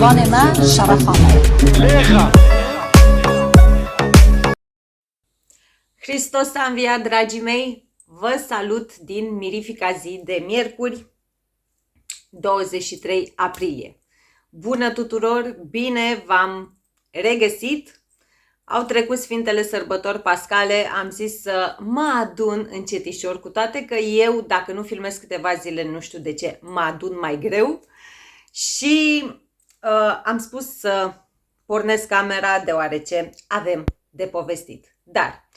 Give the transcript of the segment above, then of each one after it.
جوان ما شرفانه. Hristos a înviat, dragii mei! Vă salut din mirifica zi de miercuri, 23 aprilie. Bună tuturor! Bine v-am regăsit! Au trecut Sfintele Sărbători Pascale, am zis să mă adun încetișor, cu toate că eu, dacă nu filmez câteva zile, nu știu de ce, mă adun mai greu. Și am spus să pornesc camera deoarece avem de povestit. Dar,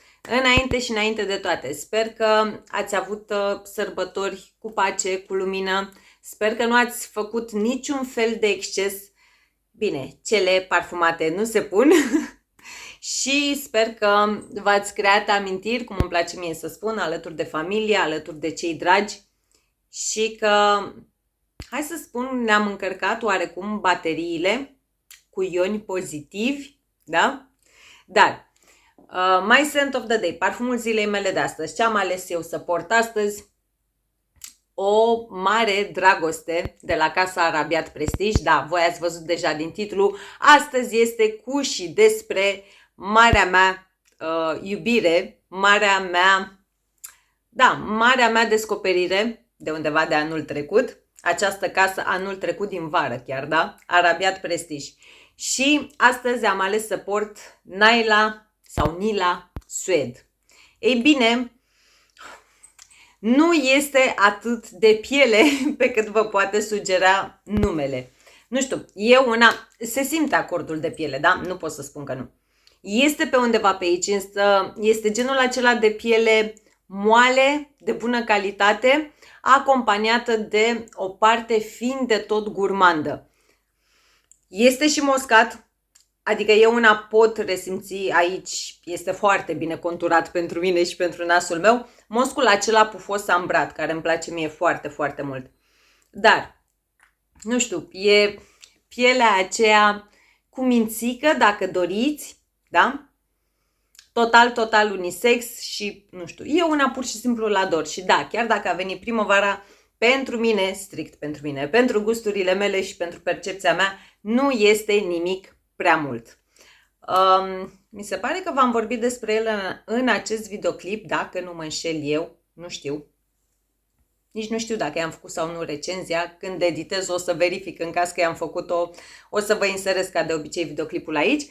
înainte de toate, sper că ați avut sărbători cu pace, cu lumină. Sper că nu ați făcut niciun fel de exces. Bine, cele parfumate nu se pun. Și sper că v-ați creat amintiri, cum îmi place mie să spun, alături de familie, alături de cei dragi. Și că, hai să spun, ne-am încărcat oarecum bateriile cu ioni pozitivi, da? Dar, my scent of the day, parfumul zilei mele de astăzi, ce am ales eu să port astăzi? O mare dragoste de la Casa Arabiat Prestige. Da, voi ați văzut deja din titlu. Astăzi este cu și despre marea mea iubire, marea mea descoperire de undeva de anul trecut. Această casă anul trecut din vară chiar, da? Arabiat Prestige. Și astăzi am ales să port Naila sau Nila Suede. Ei bine, nu este atât de piele pe cât vă poate sugera numele. Nu știu, se simte acordul de piele, da? Nu pot să spun că nu. Este pe undeva pe aici, însă este genul acela de piele moale, de bună calitate, acompaniată de o parte fin de tot gurmandă. Este și moscat, adică eu pot resimți aici, este foarte bine conturat pentru mine și pentru nasul meu, moscul acela pufos ambrat, care îmi place mie foarte, foarte mult. Dar, nu știu, e pielea aceea cu mințică, dacă doriți, da? Total unisex și, nu știu, eu pur și simplu îl ador. Și da, chiar dacă a venit primăvara, pentru mine, strict pentru mine, pentru gusturile mele și pentru percepția mea, nu este nimic prea mult. Mi se pare că v-am vorbit despre el în acest videoclip, dacă nu mă înșel eu, nu știu. Nici nu știu dacă i-am făcut sau nu recenzia. Când editez o să verific, în caz că i-am făcut-o, o să vă inserez ca de obicei videoclipul aici.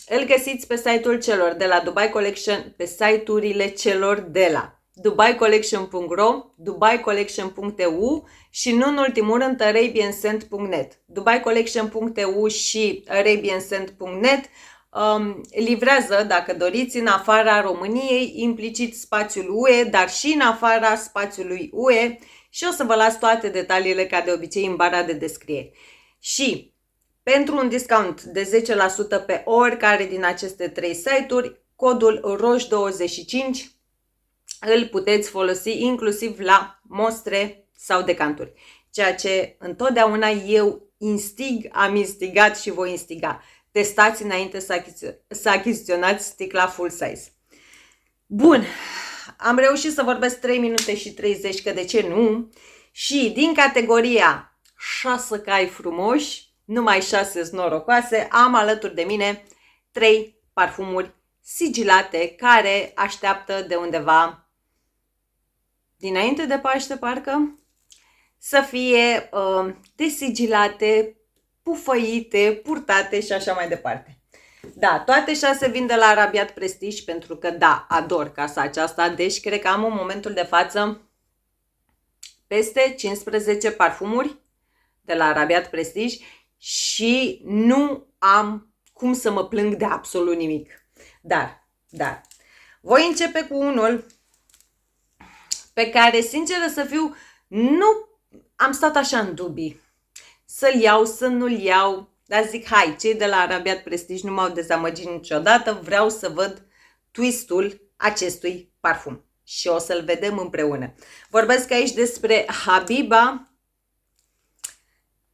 Îl găsiți pe site-ul celor de la Dubai Collection, pe site-urile celor de la dubaicollection.ro, dubaicollection.eu și nu în ultimul rând arabianscent.net. dubaicollection.eu și arabianscent.net livrează, dacă doriți, în afara României, implicit spațiul UE, dar și în afara spațiului UE, și o să vă las toate detaliile ca de obicei în bara de descriere. Și pentru un discount de 10% pe oricare din aceste 3 site-uri, codul ROJ25 îl puteți folosi inclusiv la mostre sau decanturi. Ceea ce întotdeauna eu am instigat și voi instiga. Testați înainte să achiziționați sticla full size. Bun, am reușit să vorbesc 3 minute și 30, că de ce nu? Și din categoria 6 cai frumoși, numai 6 norocoase, am alături de mine 3 parfumuri sigilate care așteaptă de undeva dinainte de Paște, parcă, să fie desigilate, pufăite, purtate și așa mai departe. Da, toate 6 vin de la Arabiat Prestige, pentru că, da, ador casa aceasta, deci cred că am în momentul de față peste 15 parfumuri de la Arabiat Prestige și nu am cum să mă plâng de absolut nimic. Dar, voi începe cu unul pe care, sinceră să fiu, nu am stat așa în dubii. Să-l iau, să nu-l iau, dar zic, hai, cei de la Arabiat Prestige nu m-au dezamăgit niciodată, vreau să văd twistul acestui parfum. Și o să-l vedem împreună. Vorbesc aici despre Habiba,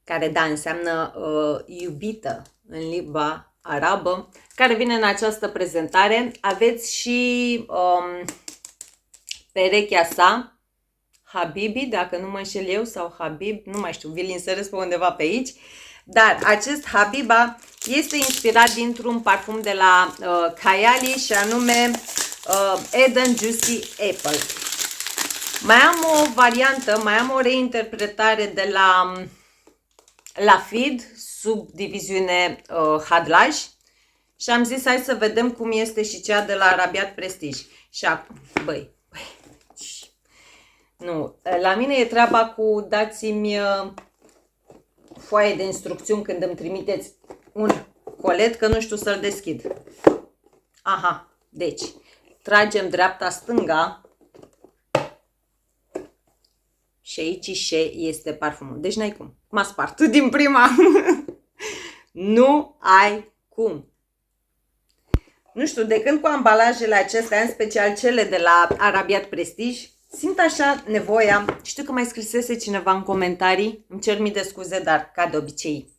care, da, înseamnă iubită în limba arabă, care vine în această prezentare. Aveți și perechea sa, Habibi, dacă nu mă înșel eu, sau Habib, nu mai știu, vi-l inserez pe undeva pe aici. Dar acest Habiba este inspirat dintr-un parfum de la Kayali și anume Eden Juicy Apple. Mai am o variantă, mai am o reinterpretare de la Feed, sub diviziune Hadlaj. Și am zis, hai să vedem cum este și cea de la Arabiat Prestige. Și acum, băi, nu, la mine e treaba cu dați-mi foaie de instrucțiuni când îmi trimiteți un colet, că nu știu să-l deschid. Aha, deci, tragem dreapta-stânga și aici și este parfumul. Deci n-ai cum, m-a spart din prima. Nu ai cum. Nu știu, de când cu ambalajele acestea, în special cele de la Arabiat Prestige, simt așa nevoia. Știu că mai scrisese cineva în comentarii, îmi cer mii de scuze, dar ca de obicei,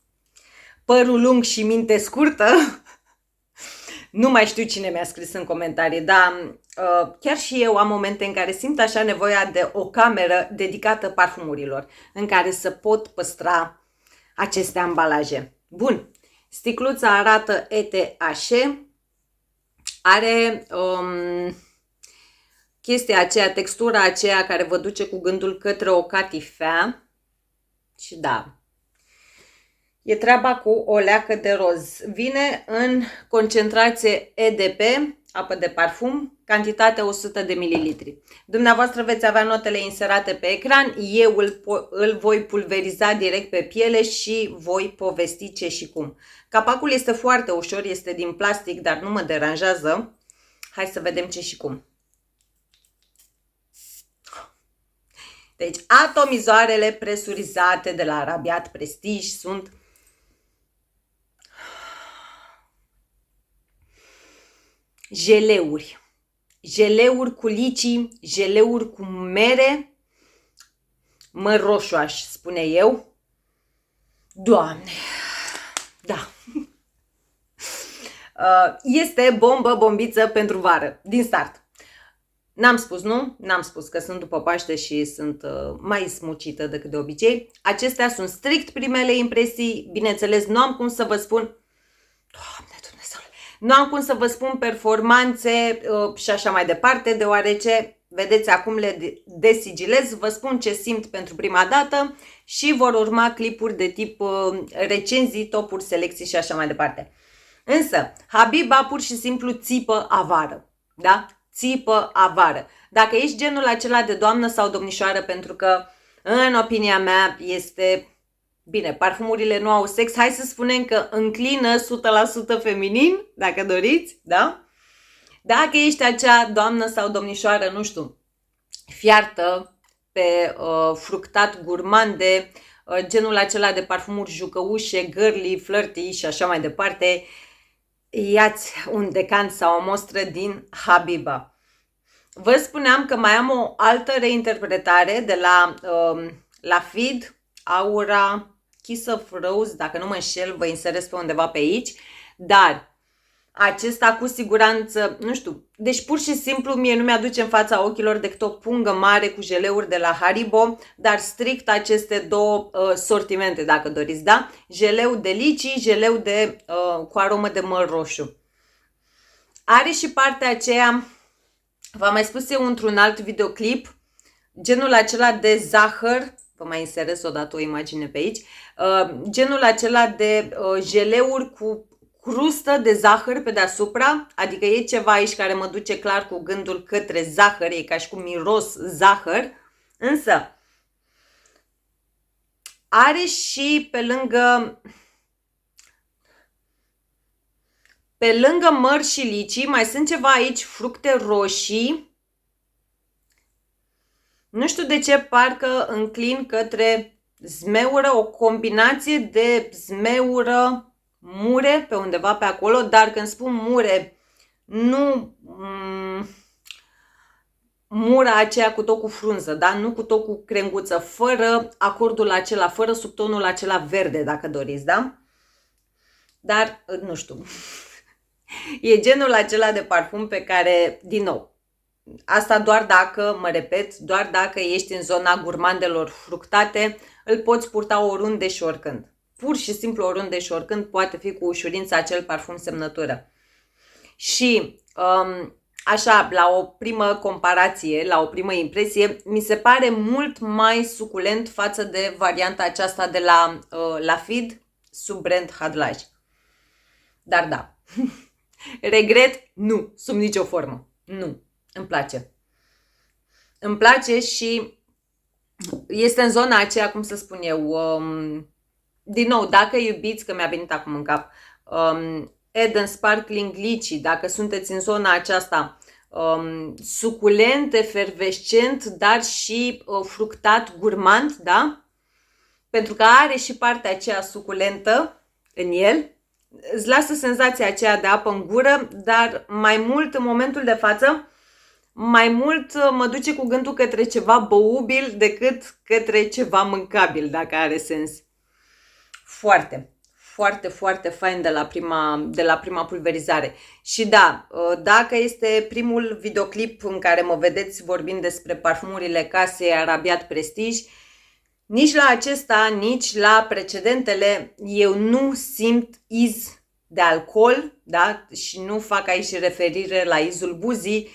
părul lung și minte scurtă. Nu mai știu cine mi-a scris în comentarii, dar chiar și eu am momente în care simt așa nevoia de o cameră dedicată parfumurilor, în care să pot păstra aceste ambalaje. Bun, sticluța arată ETH, are chestia aceea, textura aceea care vă duce cu gândul către o catifea. Și da, e treaba cu o leacă de roz. Vine în concentrație EDP, apă de parfum, cantitate 100 de ml. Dumneavoastră veți avea notele inserate pe ecran, eu îl voi pulveriza direct pe piele și voi povesti ce și cum. Capacul este foarte ușor, este din plastic, dar nu mă deranjează. Hai să vedem ce și cum. Deci, atomizoarele presurizate de la Arabiat Prestige sunt jeleuri. Jeleuri cu licii, jeleuri cu mere, măr roșu aș spune eu. Doamne, da. Este bombiță pentru vară, din start. N-am spus, nu? N-am spus că sunt după Paște și sunt mai smucită decât de obicei. Acestea sunt strict primele impresii. Bineînțeles, nu am cum să vă spun... Doamne Dumnezeu! Nu am cum să vă spun performanțe și așa mai departe, deoarece, vedeți, acum le desigilez, vă spun ce simt pentru prima dată și vor urma clipuri de tip recenzii, topuri, selecții și așa mai departe. Însă, Habiba pur și simplu țipă avară, da? Țipă avară. Dacă ești genul acela de doamnă sau domnișoară, pentru că, în opinia mea, este... Bine, parfumurile nu au sex, hai să spunem că înclină 100% feminin, dacă doriți, da? Dacă ești acea doamnă sau domnișoară, nu știu, fiartă, pe fructat gurmande, genul acela de parfumuri jucăușe, girly, flirty și așa mai departe, ia-ți un decant sau o mostră din Habiba. Vă spuneam că mai am o altă reinterpretare de la Feed, Aura Kiss of Rose, dacă nu mă înșel, vă inserez pe undeva pe aici, dar acesta cu siguranță, nu știu, deci pur și simplu mie nu mi-aduce în fața ochilor decât o pungă mare cu jeleuri de la Haribo, dar strict aceste două sortimente, dacă doriți, da? Jeleu de licii, jeleu de, cu aromă de măr roșu. Are și partea aceea, v-am mai spus eu într-un alt videoclip, genul acela de zahăr, vă mai inserez odată o imagine pe aici, genul acela de jeleuri cu crustă de zahăr pe deasupra, adică e ceva aici care mă duce clar cu gândul către zahăr, e ca și cum miros zahăr, însă are și pe lângă măr și licii, mai sunt ceva aici, fructe roșii. Nu știu de ce, parcă înclin către zmeură, o combinație de zmeură, mure, pe undeva pe acolo, dar când spun mure, nu mura aceea cu tot cu frunză, da? Nu cu tot cu crenguță, fără acordul acela, fără subtonul acela verde, dacă doriți, da? Dar, nu știu, e genul acela de parfum pe care, din nou, asta doar dacă, mă repet, doar dacă ești în zona gurmandelor fructate, îl poți purta oriunde și oricând. pur și simplu oriunde și oricând poate fi cu ușurință acel parfum semnătură. Și așa, la o primă comparație, la o primă impresie, mi se pare mult mai suculent față de varianta aceasta de la Lafite sub brand Hadlaj. Dar da, regret, nu, sub nicio formă. Nu, îmi place. Îmi place și este în zona aceea, cum să spun eu, din nou, dacă iubiți, că mi-a venit acum în cap, Eden Sparkling Lychee, dacă sunteți în zona aceasta, suculent, efervescent, dar și fructat, gurmand, da? Pentru că are și partea aceea suculentă în el, îți lasă senzația aceea de apă în gură, dar mai mult în momentul de față, mai mult mă duce cu gândul către ceva băubil decât către ceva mâncabil, dacă are sens. Foarte, foarte, foarte fain de la prima pulverizare. Și da, dacă este primul videoclip în care mă vedeți vorbind despre parfumurile casei Arabiat Prestige, nici la acesta, nici la precedentele, eu nu simt iz de alcool, da? Și nu fac aici referire la izul buzii,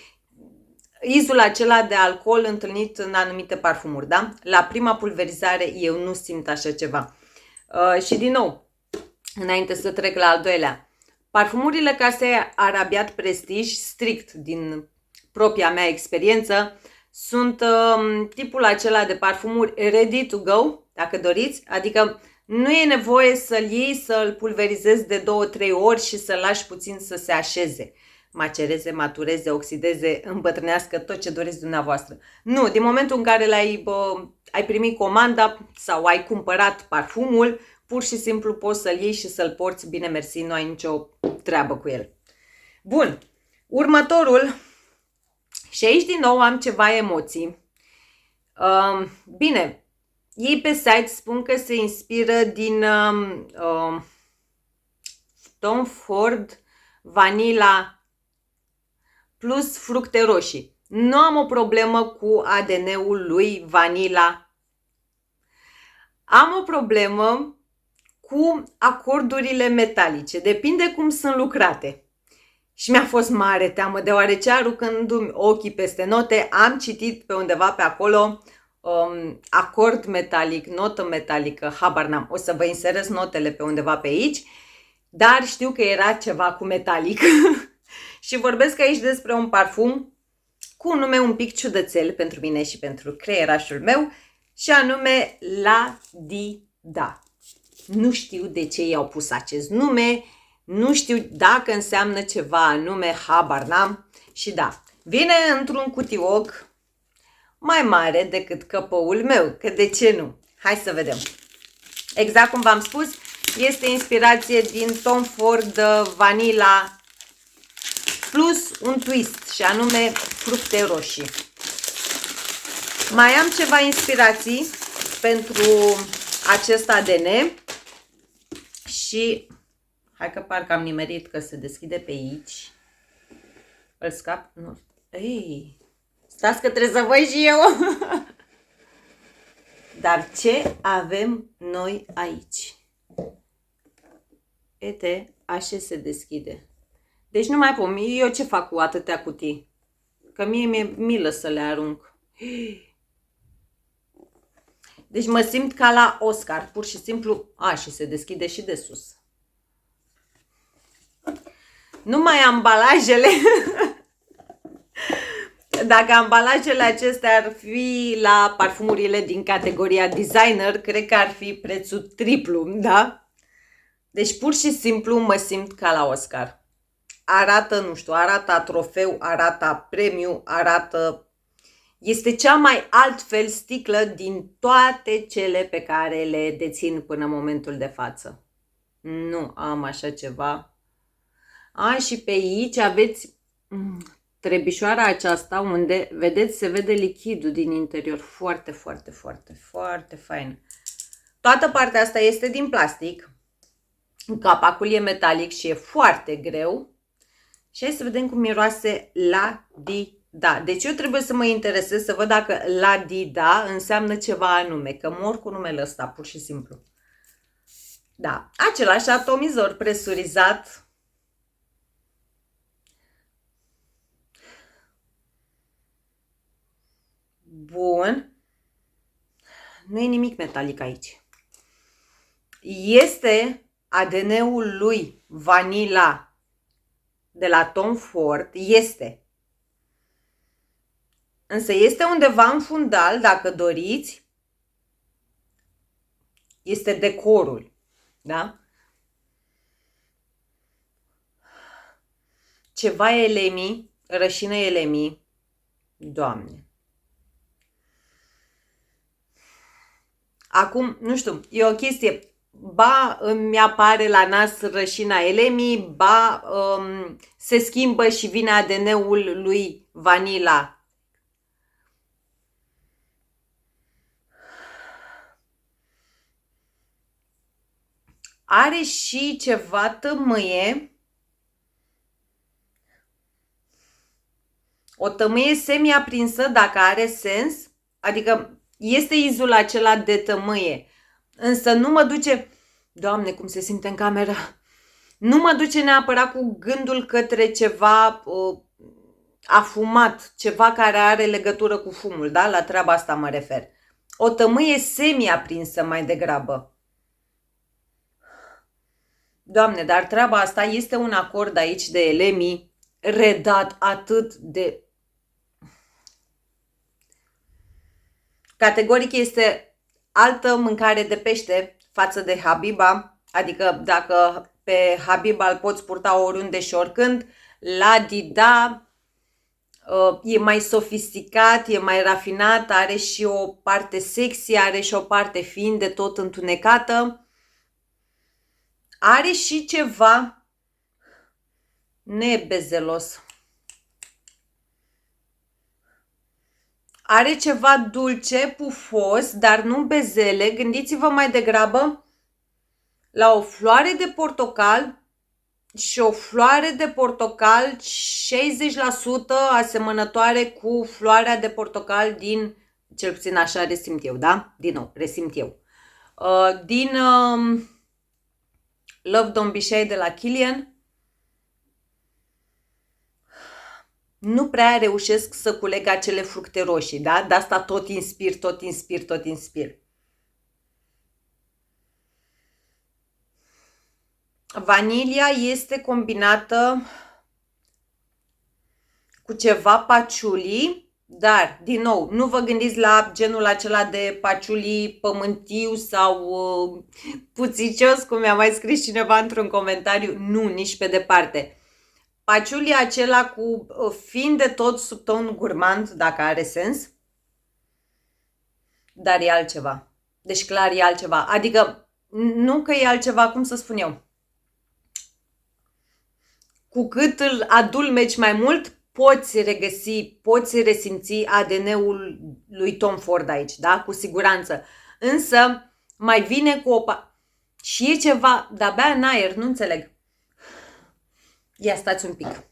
izul acela de alcool întâlnit în anumite parfumuri, da? La prima pulverizare eu nu simt așa ceva. Și din nou, înainte să trec la al doilea, parfumurile casei Arabiat Prestige, strict din propria mea experiență, sunt tipul acela de parfumuri ready to go, dacă doriți, adică nu e nevoie să-l iei, să-l pulverizezi de 2-3 ori și să-l lași puțin să se așeze, macereze, matureze, oxideze, îmbătrânească, tot ce doriți dumneavoastră. Nu, din momentul în care ai primit comanda sau ai cumpărat parfumul, pur și simplu poți să-l iei și să-l porți, bine mersi, nu ai nicio treabă cu el. Bun, următorul, și aici din nou am ceva emoții. Bine, ei pe site spun că se inspiră din Tom Ford Vanilla plus fructe roșii. Nu am o problemă cu ADN-ul lui Vanilla. Am o problemă cu acordurile metalice. Depinde cum sunt lucrate. Și mi-a fost mare teamă, deoarece aruncându-mi ochii peste note, am citit pe undeva pe acolo acord metalic, notă metalică, habar n-am. O să vă inserez notele pe undeva pe aici, dar știu că era ceva cu metalic. Și vorbesc aici despre un parfum cu un nume un pic ciudățel pentru mine și pentru creierașul meu, și anume La Di Da. Nu știu de ce i-au pus acest nume, nu știu dacă înseamnă ceva anume, habar n-am. Și da, vine într-un cutioc mai mare decât căpăul meu, că de ce nu? Hai să vedem. Exact cum v-am spus, este inspirație din Tom Ford Vanilla plus un twist, și anume fructe roșii. Mai am ceva inspirații pentru acest ADN și hai că parcă am nimerit că se deschide pe aici. Îl scap? Nu. Ei, stați că trebuie să văd și eu. Dar ce avem noi aici? Uite, așa se deschide. Deci nu mai pot. Eu ce fac cu atâtea cutii? Că mie mi-e milă să le arunc. Deci mă simt ca la Oscar, pur și simplu. Și se deschide și de sus. Numai ambalajele. Dacă ambalajele acestea ar fi la parfumurile din categoria designer, cred că ar fi prețul triplu, da? Deci pur și simplu mă simt ca la Oscar. Arată, nu știu, arată trofeu, arată premiu, arată... Este cea mai altfel sticlă din toate cele pe care le dețin până în momentul de față. Nu am așa ceva. Și pe aici aveți trebișoara aceasta unde, vedeți, se vede lichidul din interior. Foarte, foarte, foarte, foarte fain. Toată partea asta este din plastic. Capacul e metalic și e foarte greu. Și hai să vedem cum miroase La Di Da. Deci eu trebuie să mă interesez să văd dacă La Di Da înseamnă ceva anume, că mor cu numele ăsta, pur și simplu. Da, același atomizor presurizat. Bun. Nu e nimic metalic aici. Este ADN-ul lui Vanilla de la Tom Ford. Este. Însă este undeva în fundal, dacă doriți. Este decorul. Da? Ceva elemi, rășină elemi. Doamne. Acum, nu știu, e o chestie. Ba îmi apare la nas rășina elemi, ba se schimbă și vine ADN-ul lui Vanilla. Are și ceva tămâie. O tămâie semi-aprinsă, dacă are sens. Adică este izul acela de tămâie. Însă nu mă duce... Doamne, cum se simte în cameră! Nu mă duce neapărat cu gândul către ceva afumat. Ceva care are legătură cu fumul, da? La treaba asta mă refer. O tămâie semi-aprinsă mai degrabă. Doamne, dar treaba asta este un acord aici de elemi redat atât de... Categoric este altă mâncare de pește față de Habiba, adică dacă pe Habiba îl poți purta oriunde și oricând, la Dida e mai sofisticat, e mai rafinat, are și o parte sexy, are și o parte fiind de tot întunecată. Are și ceva nebezelos. Are ceva dulce, pufos, dar nu bezele. Gândiți-vă mai degrabă la o floare de portocal și o floare de portocal 60% asemănătoare cu floarea de portocal din, cel puțin așa resimt eu, da? Din nou, resimt eu. Din Love Don't Be Shy de la Kilian. Nu prea reușesc să culeg acele fructe roșii, da? De asta tot inspir, tot inspir, tot inspir. Vanilia este combinată cu ceva patchouli, dar, din nou, nu vă gândiți la genul acela de patchouli pământiu sau puțicios, cum mi-a mai scris cineva într-un comentariu. Nu, nici pe departe. Patchouli acela cu fin de tot sub ton gurmand, dacă are sens, dar e altceva. Deci clar e altceva. Adică, nu că e altceva, cum să spun eu. Cu cât îl adulmeci mai mult, poți regăsi, poți resimți ADN-ul lui Tom Ford aici, da? Cu siguranță. Însă, mai vine cu o... Și e ceva, de-abia în aer, nu înțeleg. Ia stați un pic.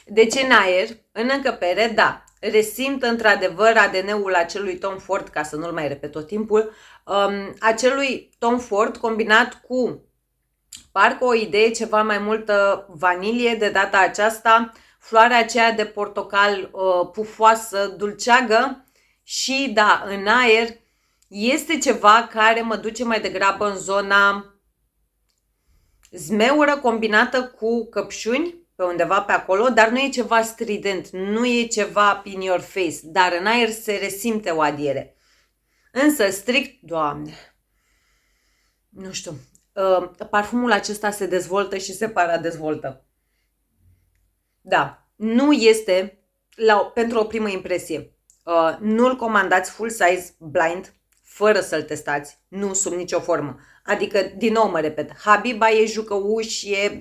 Deci în aer, în încăpere, da, resimt într-adevăr ADN-ul acelui Tom Ford, ca să nu-l mai repet tot timpul, acelui Tom Ford combinat cu parcă o idee ceva mai multă vanilie, de data aceasta floarea aceea de portocal pufoasă, dulceagă și da, în aer este ceva care mă duce mai degrabă în zona zmeură combinată cu căpșuni, pe undeva pe acolo, dar nu e ceva strident, nu e ceva in your face, dar în aer se resimte o adiere. Însă, strict, Doamne, nu știu, parfumul acesta se dezvoltă și se paradezvoltă. Da, nu este pentru o primă impresie. Nu-l comandați full size blind, fără să-l testați, nu sub nicio formă. Adică, din nou mă repet, Habiba e jucăuș, e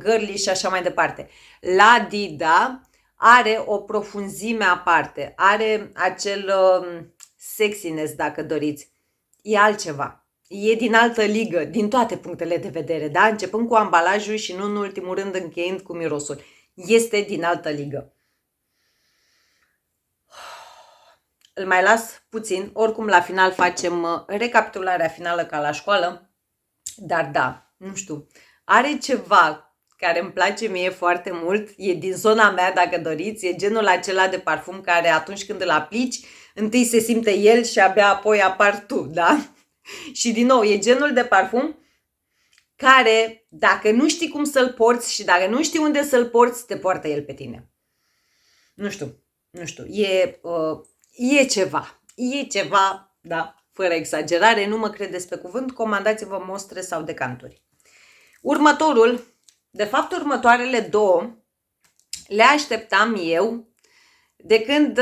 girly și așa mai departe. La Dida are o profunzime aparte, are acel sexiness, dacă doriți. E altceva. E din altă ligă, din toate punctele de vedere, da? Începând cu ambalajul și nu în ultimul rând încheind cu mirosul. Este din altă ligă. îl mai las puțin, oricum la final facem recapitularea finală ca la școală, dar da, nu știu, are ceva care îmi place mie foarte mult, e din zona mea dacă doriți, e genul acela de parfum care atunci când îl aplici, întâi se simte el și abia apoi apar tu, da? Și din nou, e genul de parfum care, dacă nu știi cum să-l porți și dacă nu știi unde să-l porți, te poartă el pe tine. Nu știu, e ceva, da, fără exagerare, nu mă credeți pe cuvânt, comandați-vă mostre sau decanturi. Următoarele două le așteptam eu de când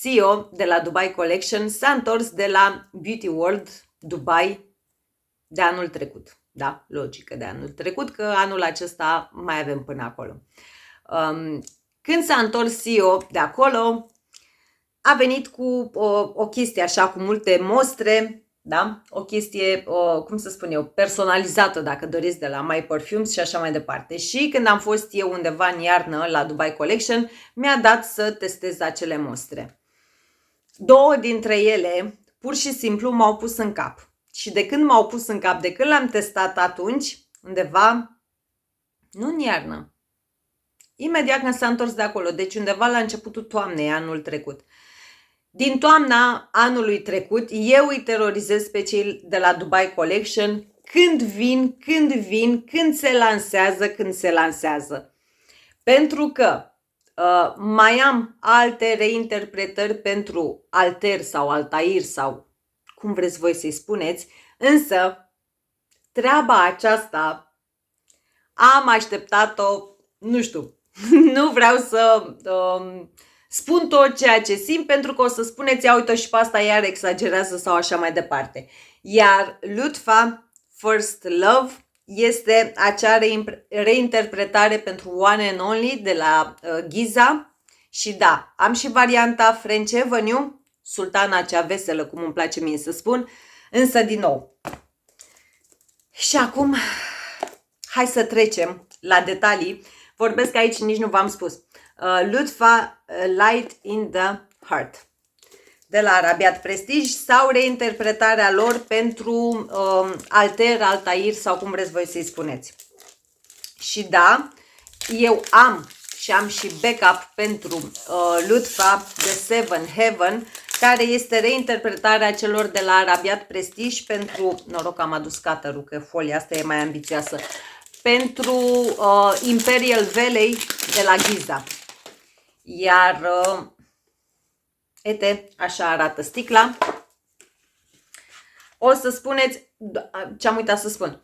CEO de la Dubai Collection s-a întors de la Beauty World Dubai de anul trecut. Da, logică de anul trecut, că anul acesta mai avem până acolo. Când s-a întors CEO de acolo, a venit cu o chestie așa, cu multe mostre, da? O chestie, cum să spun eu, personalizată, dacă doriți, de la My Perfumes și așa mai departe. Și când am fost eu undeva în iarnă la Dubai Collection, mi-a dat să testez acele mostre. Două dintre ele, pur și simplu, m-au pus în cap. Și de când m-au pus în cap, de când l-am testat atunci, undeva, nu în iarnă, imediat când s-a întors de acolo, deci undeva la începutul toamnei anul trecut. Din toamna anului trecut, eu îi terorizez pe cei de la Dubai Collection când se lansează. Pentru că mai am alte reinterpretări pentru Alter sau Altair sau cum vreți voi să-i spuneți, însă treaba aceasta am așteptat-o, nu știu, nu vreau să spun tot ceea ce simt pentru că o să spuneți, ia uite și pe asta iar exagerează sau așa mai departe. Iar Lutfa First Love este acea reinterpretare pentru One and Only de la Giza și da, am și varianta French Avenue, sultana cea veselă, cum îmi place mie să spun, însă din nou. Și acum, hai să trecem la detalii. Vorbesc aici, nici nu v-am spus. Lutfa Light in the Heart de la Arabiat Prestige sau reinterpretarea lor pentru Alter, Altair sau cum vreți voi să-i spuneți. Și da, eu am și backup pentru Lutfa The Seven Heaven, care este reinterpretarea celor de la Arabiat Prestige pentru, noroc am adus cutter-ul, că folia asta e mai ambițioasă, pentru Imperial Valley de la Giza. Iar, ete, așa arată sticla. O să spuneți, ce am uitat să spun,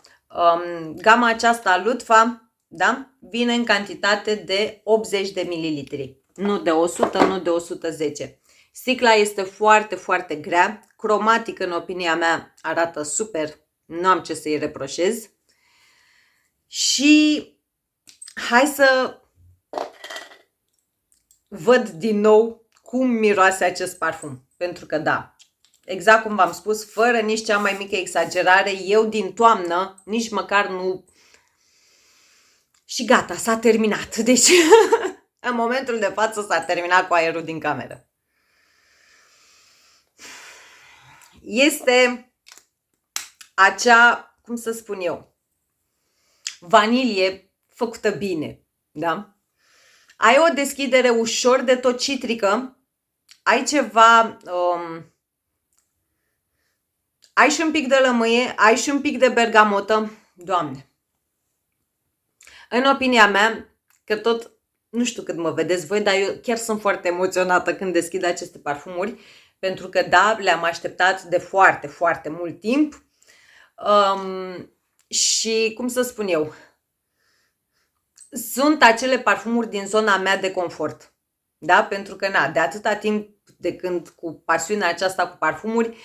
gama aceasta Lutfa, da, vine în cantitate de 80 de mililitri, nu de 100, nu de 110. Sticla este foarte, foarte grea, cromatic în opinia mea arată super, nu am ce să-i reproșez. Și hai să văd din nou cum miroase acest parfum. Pentru că da, exact cum v-am spus, fără nici cea mai mică exagerare, eu din toamnă nici măcar nu... Și gata, s-a terminat. Deci în momentul de față s-a terminat cu aerul din cameră. Este acea, cum să spun eu, vanilie făcută bine, da? Ai o deschidere ușor de tot citrică, ai ceva, ai și un pic de lămâie, ai și un pic de bergamotă, Doamne. În opinia mea, că tot, nu știu cât mă vedeți voi, dar eu chiar sunt foarte emoționată când deschid aceste parfumuri, pentru că da, le-am așteptat de foarte, foarte mult timp. Și cum să spun eu, sunt acele parfumuri din zona mea de confort. Da? Pentru că na, de atâta timp de când cu pasiunea aceasta cu parfumuri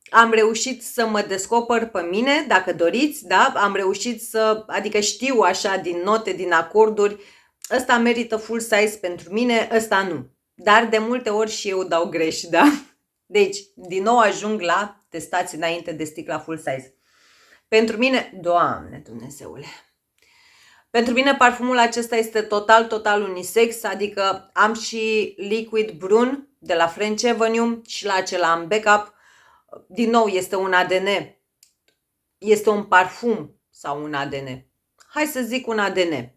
am reușit să mă descoper pe mine, dacă doriți, da? Am reușit să, adică știu așa din note, din acorduri, ăsta merită full size pentru mine, ăsta nu. Dar de multe ori și eu dau greș, da? Deci, din nou ajung la testați înainte de sticla full size. Pentru mine, Doamne Dumnezeule, pentru mine parfumul acesta este total unisex, adică am și liquid brun de la French Avenue și la acela am backup. Din nou, este un ADN. Este un parfum sau un ADN. Hai să zic un ADN.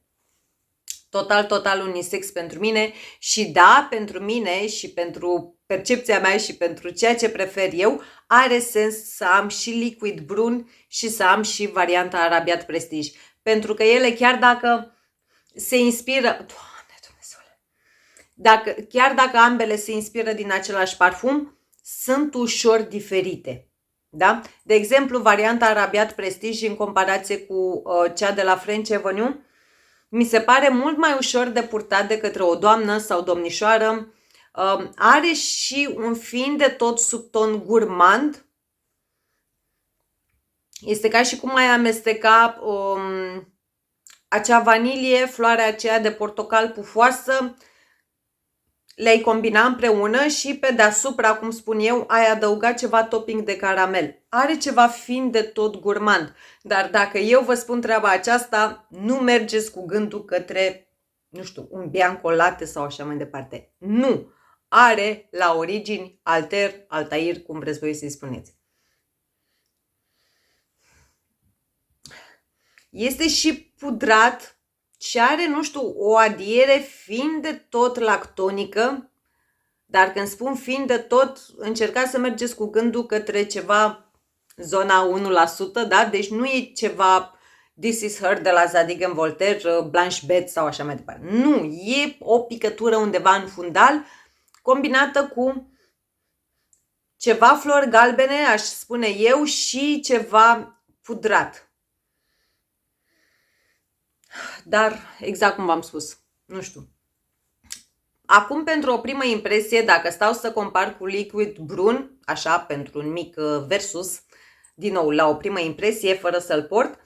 Total unisex pentru mine și da, pentru mine și pentru percepția mea și pentru ceea ce prefer eu, are sens să am și liquid brun și să am și varianta Arabiat Prestige. Pentru că ele, chiar dacă se inspiră, Doamne Dumnezeule, chiar dacă ambele se inspiră din același parfum, sunt ușor diferite. Da? De exemplu, varianta Arabiat Prestige în comparație cu cea de la French Avenue, mi se pare mult mai ușor de purtat de către o doamnă sau domnișoară. Are și un fin de tot subton gurmand. Este ca și cum ai amesteca acea vanilie, floarea aceea de portocal pufoasă, le-ai combina împreună și pe deasupra, cum spun eu, ai adăugat ceva topping de caramel. Are ceva fin de tot gurmand, dar dacă eu vă spun treaba aceasta, nu mergeți cu gândul către, nu știu, un bianco latte sau așa mai departe. Nu! Are la origini Altair, cum vreți voi să-i spuneți. Este și pudrat și are, nu știu, o adiere fin de tot lactonică, dar când spun fin de tot, încercați să mergeți cu gândul către ceva zona 1%, da? Deci nu e ceva This is Her de la Zadig & Voltaire, Blanche Bête sau așa mai departe. Nu, e o picătură undeva în fundal, combinată cu ceva flori galbene, aș spune eu, și ceva pudrat. Dar, exact cum v-am spus, nu știu. Acum, pentru o primă impresie, dacă stau să compar cu liquid brun, așa, pentru un mic versus, din nou, la o primă impresie, fără să-l port,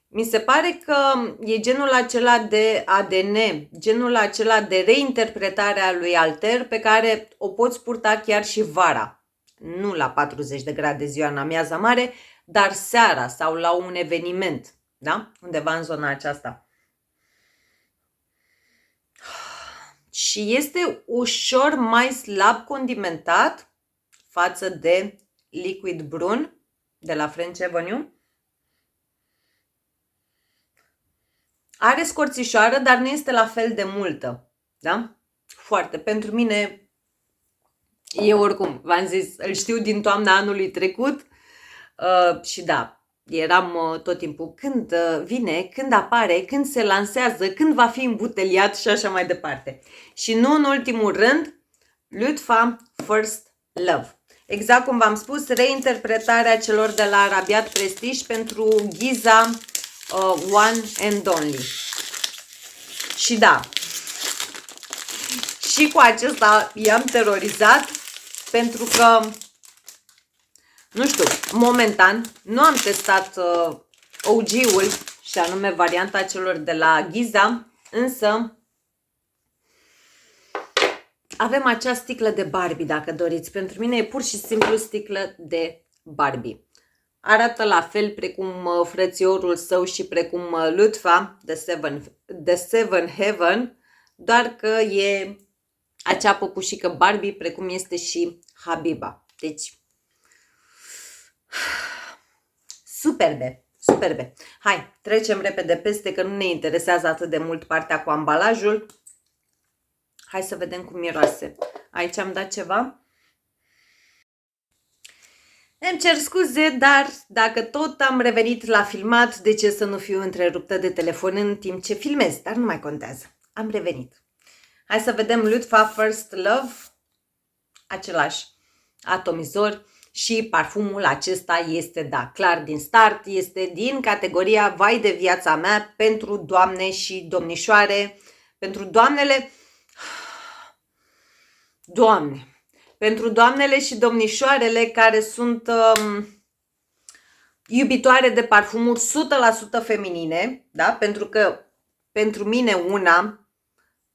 mi se pare că e genul acela de ADN, genul acela de reinterpretare a lui Altair, pe care o poți purta chiar și vara. Nu la 40 de grade ziua în amiaza mare, dar seara sau la un eveniment, da? Undeva în zona aceasta. Și este ușor mai slab condimentat față de liquid brun de la French Avenue. Are scorțișoară, dar nu este la fel de multă. Da? Foarte. Pentru mine, eu oricum, v-am zis, îl știu din toamna anului trecut și da, eram tot timpul când vine, când apare, când se lansează, când va fi îmbuteliat și așa mai departe. Și nu în ultimul rând, Lutfa First Love. Exact cum v-am spus, reinterpretarea celor de la Arabiat Prestige pentru Giza One and Only. Și da, și cu acesta i-am terorizat pentru că, nu știu, momentan nu am testat OG-ul și anume varianta celor de la Giza, însă avem acea sticlă de Barbie, dacă doriți. Pentru mine e pur și simplu sticlă de Barbie. Arată la fel precum frățiorul său și precum Lutfa, The Seven Heaven, doar că e acea păpușică Barbie, precum este și Habiba. Deci, superbe, superbe. Hai, trecem repede peste, că nu ne interesează atât de mult partea cu ambalajul. Hai să vedem cum miroase. Aici am dat ceva. Îmi cer scuze, dar dacă tot am revenit la filmat, de ce să nu fiu întreruptă de telefon în timp ce filmez? Dar nu mai contează. Am revenit. Hai să vedem Lutfa First Love. Același atomizor și parfumul acesta este, da, clar din start, este din categoria vai de viața mea pentru doamne și domnișoare, pentru doamnele, doamne, pentru doamnele și domnișoarele care sunt iubitoare de parfumuri 100% feminine, da? Pentru că pentru mine una,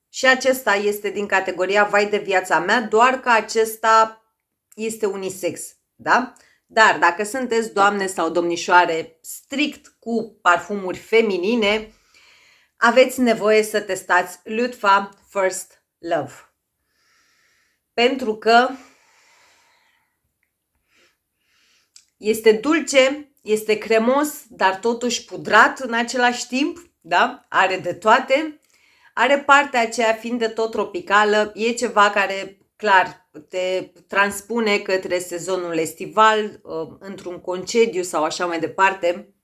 și acesta este din categoria vai de viața mea, doar că acesta este unisex, da? Dar dacă sunteți doamne sau domnișoare strict cu parfumuri feminine, aveți nevoie să testați Lutfa First Love. pentru că este dulce, este cremos, dar totuși pudrat în același timp, da? Are de toate. Are partea aceea, fiind de tot tropicală, e ceva care, clar, te transpune către sezonul estival, într-un concediu sau așa mai departe.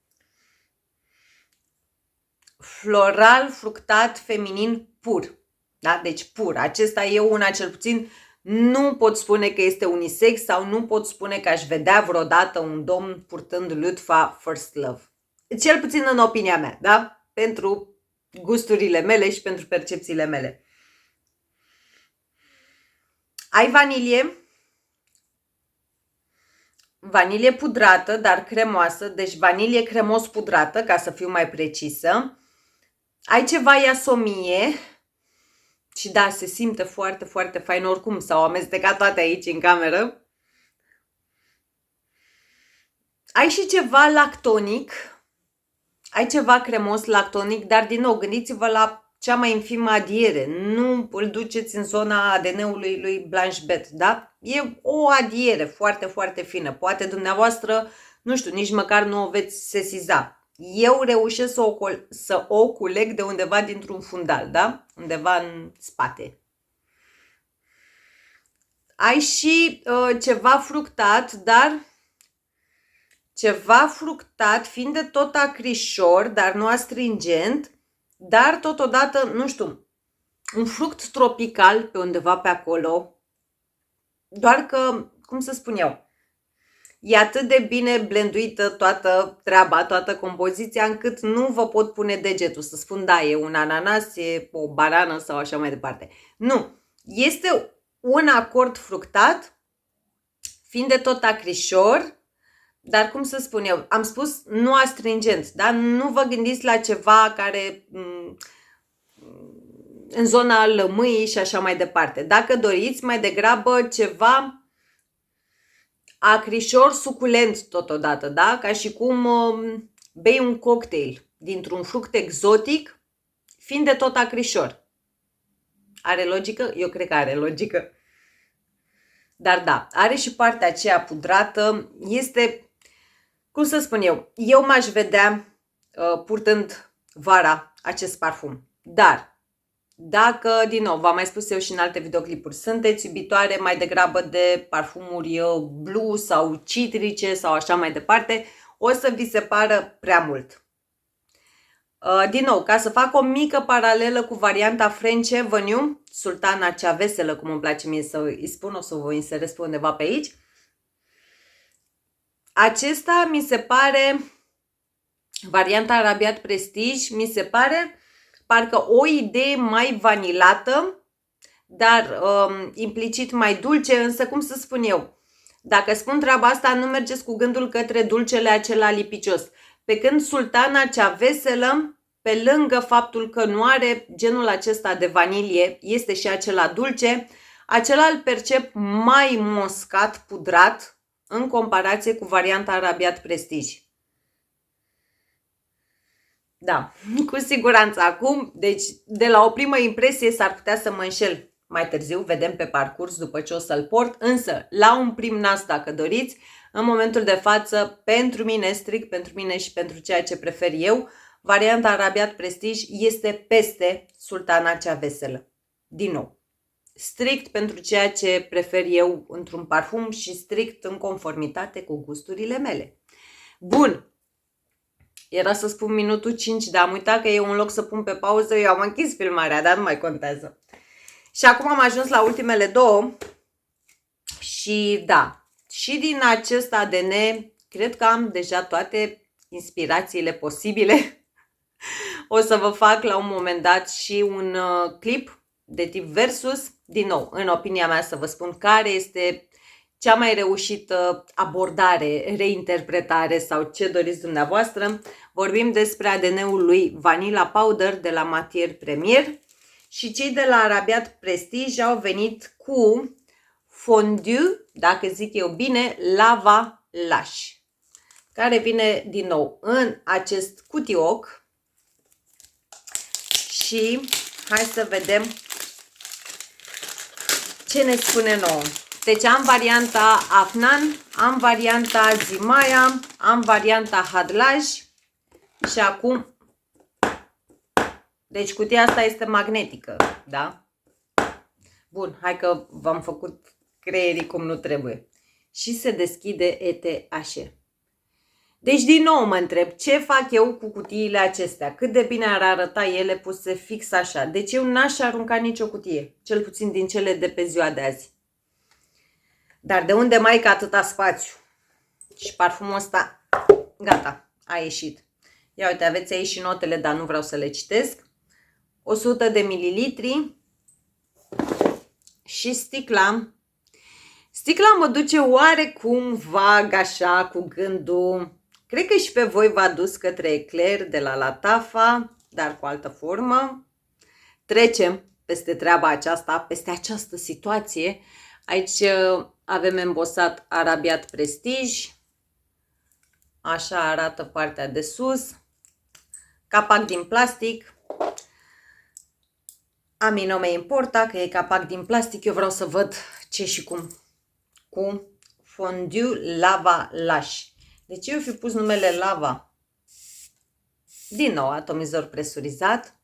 Floral, fructat, feminin, pur. Da? Deci pur. Acesta e una, cel puțin, nu pot spune că este unisex sau nu pot spune că aș vedea vreodată un domn purtând Lutfa First Love. Cel puțin în opinia mea, da? Pentru gusturile mele și pentru percepțiile mele. Ai vanilie. Vanilie pudrată, dar cremoasă. Deci vanilie cremos pudrată, ca să fiu mai precisă. Ai ceva iasomie. Și da, se simte foarte, foarte fain. Oricum s-au amestecat toate aici în cameră. Ai și ceva lactonic. Ai ceva cremos lactonic, dar din nou gândiți-vă la cea mai infimă adiere. Nu îl duceți în zona ADN-ului lui Blanche Bête, da? E o adiere foarte, foarte fină. Poate dumneavoastră, nu știu, nici măcar nu o veți sesiza. Eu reușesc să o culeg de undeva dintr-un fundal, da? Undeva în spate. Ai și ceva fructat, dar ceva fructat, fiind de tot acrișor, dar nu astringent, dar totodată, nu știu, un fruct tropical pe undeva pe acolo. Doar că, cum să spun eu, e atât de bine blenduită toată treaba, toată compoziția, încât nu vă pot pune degetul să spun, da, e un ananas, e o banană sau așa mai departe. Nu, este un acord fructat, fiind de tot acrișor, dar cum să spun eu, am spus nu astringent, da? Nu vă gândiți la ceva care în zona lămâii și așa mai departe. Dacă doriți mai degrabă ceva acrișor suculent totodată, da? Ca și cum bei un cocktail dintr-un fruct exotic, fiind de tot acrișor. Are logică? Eu cred că are logică. Dar da, are și partea aceea pudrată. Este, cum să spun eu m-aș vedea purtând vara acest parfum. Dar dacă, din nou, v-am mai spus eu și în alte videoclipuri, sunteți iubitoare mai degrabă de parfumuri blue sau citrice sau așa mai departe, o să vi se pară prea mult. Din nou, ca să fac o mică paralelă cu varianta French Avenue, Sultana cea veselă, cum îmi place mie să îi spun, o să vă inserez pe undeva pe aici. Acesta mi se pare, varianta Arabiat Prestige, mi se pare parcă o idee mai vanilată, dar implicit mai dulce, însă cum să spun eu, dacă spun treaba asta, nu mergeți cu gândul către dulcele acela lipicios. Pe când Sultana cea veselă, pe lângă faptul că nu are genul acesta de vanilie, este și acela dulce, acela îl percep mai moscat, pudrat, în comparație cu varianta Arabiat Prestige. Da, cu siguranță acum, deci de la o primă impresie s-ar putea să mă înșel mai târziu, vedem pe parcurs după ce o să-l port, însă la un prim nas dacă doriți, în momentul de față, pentru mine, strict pentru mine și pentru ceea ce prefer eu, varianta Arabiat Prestige este peste Sultana cea veselă. Din nou, strict pentru ceea ce prefer eu într-un parfum și strict în conformitate cu gusturile mele. Bun! Era să spun minutul 5, dar am uitat că e un loc să pun pe pauză, eu am închis filmarea, dar nu mai contează. Și acum am ajuns la ultimele două și da, și din acest ADN cred că am deja toate inspirațiile posibile. O să vă fac la un moment dat și un clip de tip versus, din nou, în opinia mea să vă spun care este cea mai reușită abordare, reinterpretare sau ce doriți dumneavoastră. Vorbim despre ADN-ul lui Vanilla Powder de la Matière Premier și cei de la Arabiat Prestige au venit cu Fondue, dacă zic eu bine, Lava Lash, care vine din nou în acest cutioc și hai să vedem ce ne spune nouă? Deci am varianta Afnan, am varianta Zimaya, am varianta Hadlaj și acum, deci cutia asta este magnetică, da? Bun, hai că v-am făcut creierii cum nu trebuie. Și se deschide ETH. Deci din nou mă întreb, ce fac eu cu cutiile acestea? Cât de bine ar arăta ele puse fix așa? Deci eu n-aș arunca nicio cutie, cel puțin din cele de pe ziua de azi. Dar de unde mai că atâta spațiu? Și parfumul ăsta, gata, a ieșit. Ia uite, aveți aici și notele, dar nu vreau să le citesc. 100 de mililitri și sticla. Sticla mă duce oarecum vag așa cu gândul. Cred că și pe voi v-a dus către Eclair de la Latafa, dar cu altă formă. Trecem peste treaba aceasta, peste această situație. Aici avem embosat Arabiat Prestige. Așa arată partea de sus. Capac din plastic. A mí no me importa că e capac din plastic. Eu vreau să văd ce și cum. Cu Fondue Lava Lash. Deci eu fi pus numele Lava. Din nou, atomizor presurizat.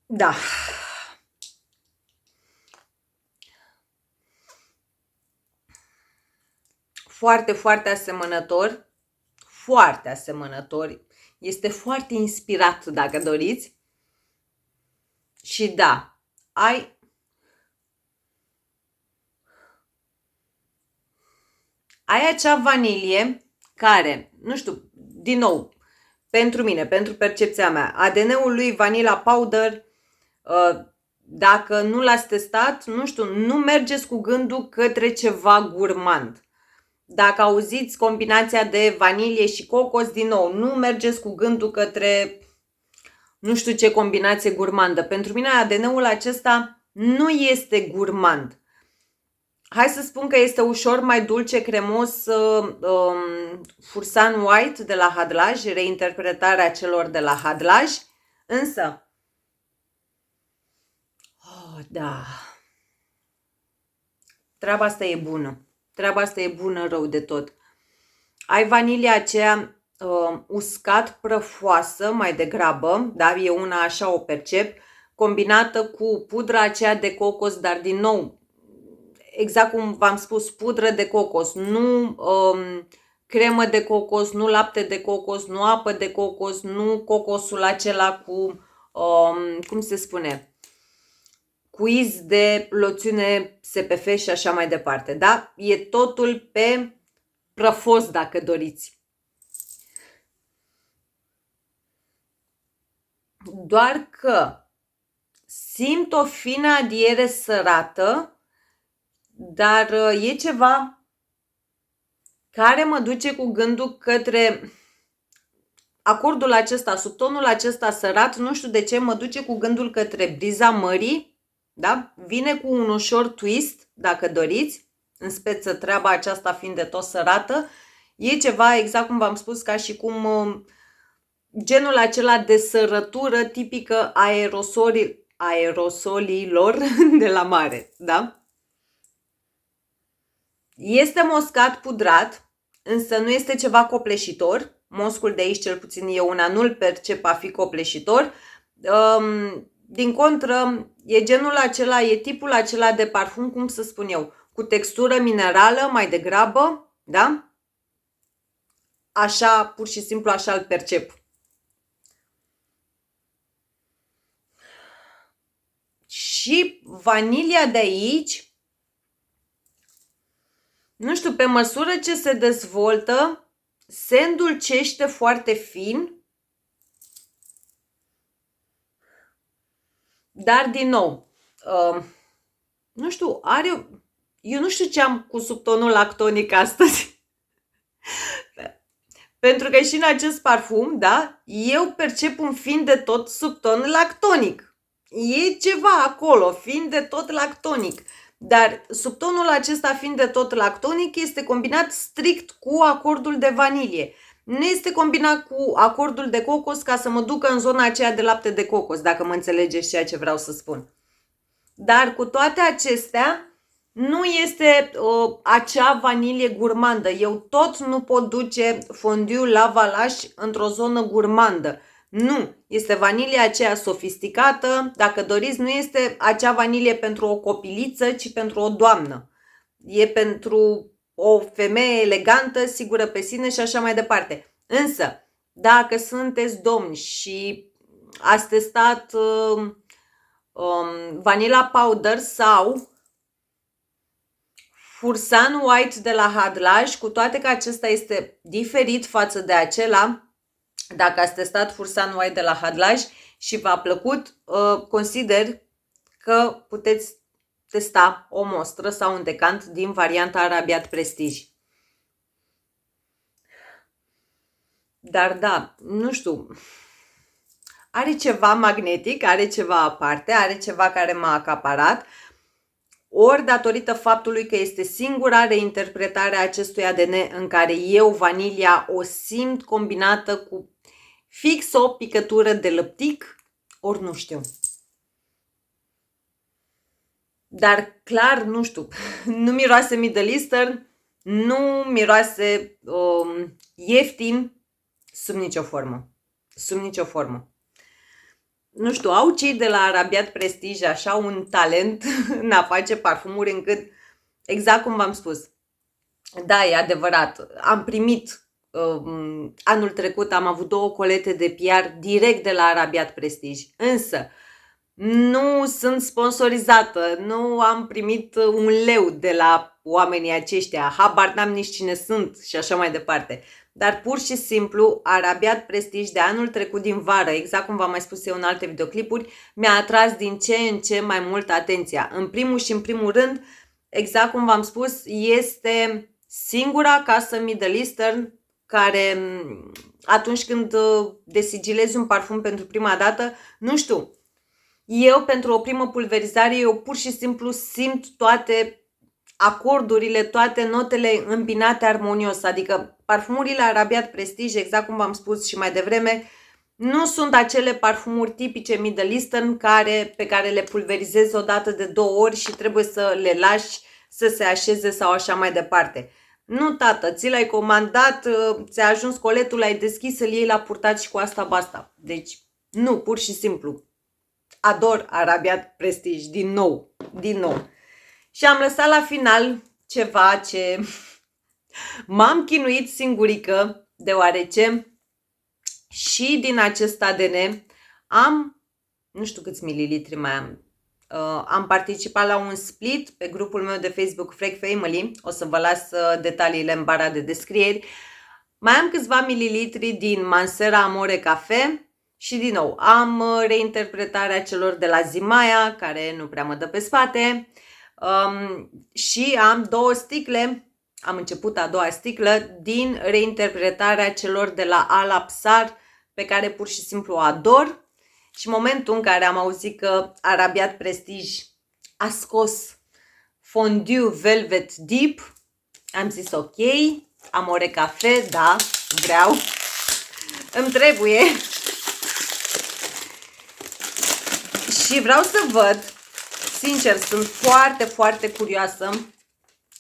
Da. Foarte, foarte asemănător. Foarte asemănător. Este foarte inspirat, dacă doriți. Și da, ai acea vanilie care, nu știu, din nou, pentru mine, pentru percepția mea, ADN-ul lui Vanilla Powder, dacă nu l-ați testat, nu știu, nu mergeți cu gândul către ceva gurmand. Dacă auziți combinația de vanilie și cocos, din nou, nu mergeți cu gândul către nu știu ce combinație gurmandă. Pentru mine ADN-ul acesta nu este gurmand. Hai să spun că este ușor mai dulce, cremos, Fursan White de la Hadlaj, reinterpretarea celor de la Hadlaj, însă, oh, da, treaba asta e bună. Treaba asta e bună rău de tot. Ai vanilia aceea uscat, prăfoasă mai degrabă, da? E una așa o percep, combinată cu pudra aceea de cocos, dar din nou, exact cum v-am spus, pudră de cocos, nu cremă de cocos, nu lapte de cocos, nu apă de cocos, nu cocosul acela cu, cum se spune, quiz de loțiune SPF și așa mai departe, da? E totul pe prăfos, dacă doriți. Doar că simt o fină adiere sărată, dar e ceva care mă duce cu gândul către acordul acesta, subtonul acesta sărat, nu știu de ce, mă duce cu gândul către briza mării, da? Vine cu un ușor twist, dacă doriți, în speță treaba aceasta fiind de tot sărată. E ceva, exact cum v-am spus, ca și cum genul acela de sărătură tipică aerosolilor de la mare, da? Este muscat pudrat, însă nu este ceva copleșitor. Moscul de aici, cel puțin eu una, nu-l percep a fi copleșitor. Din contră, e genul acela, e tipul acela de parfum, cum să spun eu, cu textură minerală mai degrabă, da? Așa, pur și simplu așa îl percep. Și vanilia de aici, nu știu, pe măsură ce se dezvoltă, se îndulcește foarte fin. Dar, din nou, nu știu, eu nu știu ce am cu subtonul lactonic astăzi. Pentru că și în acest parfum, da, eu percep un fin de tot subton lactonic. E ceva acolo, fin de tot lactonic. Dar subtonul acesta, fiind de tot lactonic, este combinat strict cu acordul de vanilie. nu este combinat cu acordul de cocos ca să mă ducă în zona aceea de lapte de cocos, dacă mă înțelegeți ceea ce vreau să spun. Dar cu toate acestea, nu este acea vanilie gurmandă. Eu tot nu pot duce fondiul la valaș într-o zonă gurmandă. Nu, este vanilia aceea sofisticată. Dacă doriți, nu este acea vanilie pentru o copiliță, ci pentru o doamnă. E pentru o femeie elegantă, sigură pe sine și așa mai departe. Însă, dacă sunteți domni și ați testat vanilla powder sau Fursan White de la Hadlaj, cu toate că acesta este diferit față de acela, dacă ați testat Fursan White de la Hadlaj și v-a plăcut, consider că puteți testa o mostră sau un decant din varianta Arabiat Prestige. Dar da, nu știu, are ceva magnetic, are ceva aparte, are ceva care m-a acaparat, ori datorită faptului că este singura reinterpretare a acestui ADN în care eu vanilia o simt combinată cu fix o picătură de lăptic, ori nu știu. Dar clar, nu știu, nu miroase Middle Eastern, nu miroase ieftin, sub nicio formă. Sub nicio formă. Nu știu, au cei de la Arabiat Prestige așa un talent în a face parfumuri încât, exact cum v-am spus, da, e adevărat, am primit, anul trecut am avut 2 colete de PR direct de la Arabiat Prestige, însă nu sunt sponsorizată, nu am primit un leu de la oamenii aceștia, habar n-am nici cine sunt și așa mai departe. Dar pur și simplu, Arabiat Prestige de anul trecut din vară, exact cum v-am mai spus eu în alte videoclipuri, mi-a atras din ce în ce mai mult atenția. În primul și în primul rând, exact cum v-am spus, este singura casă Middle Eastern care atunci când desigilezi un parfum pentru prima dată, nu știu, eu pentru o primă pulverizare, eu pur și simplu simt toate acordurile, toate notele îmbinate armonios, adică parfumurile Arabiat Prestige, exact cum v-am spus și mai devreme, nu sunt acele parfumuri tipice Middle Eastern pe care le pulverizezi o dată de 2 ori și trebuie să le lași să se așeze sau așa mai departe. Nu, tată, ți l-ai comandat, ți-a ajuns coletul, l-ai deschis, îl iei la purtat și cu asta basta. Deci, nu, pur și simplu. Ador Arabiat Prestige, din nou. Și am lăsat la final ceva ce m-am chinuit singurică, deoarece și din acest ADN am, nu știu câți mililitri mai am, am participat la un split pe grupul meu de Facebook Frag Family, o să vă las detaliile în bara de descrieri. Mai am câțiva mililitri din Mansera Amore Cafe și din nou am reinterpretarea celor de la Zimaya, care nu prea mă dă pe spate. Și am 2 sticle, am început a 2-a sticlă din reinterpretarea celor de la Al Absar, pe care pur și simplu o ador. Și în momentul în care am auzit că Arabiat Prestige a scos Fondue Velvet Deep, am zis ok, Amore Cafe, da, vreau, îmi trebuie. Și vreau să văd, sincer, sunt foarte, foarte curioasă.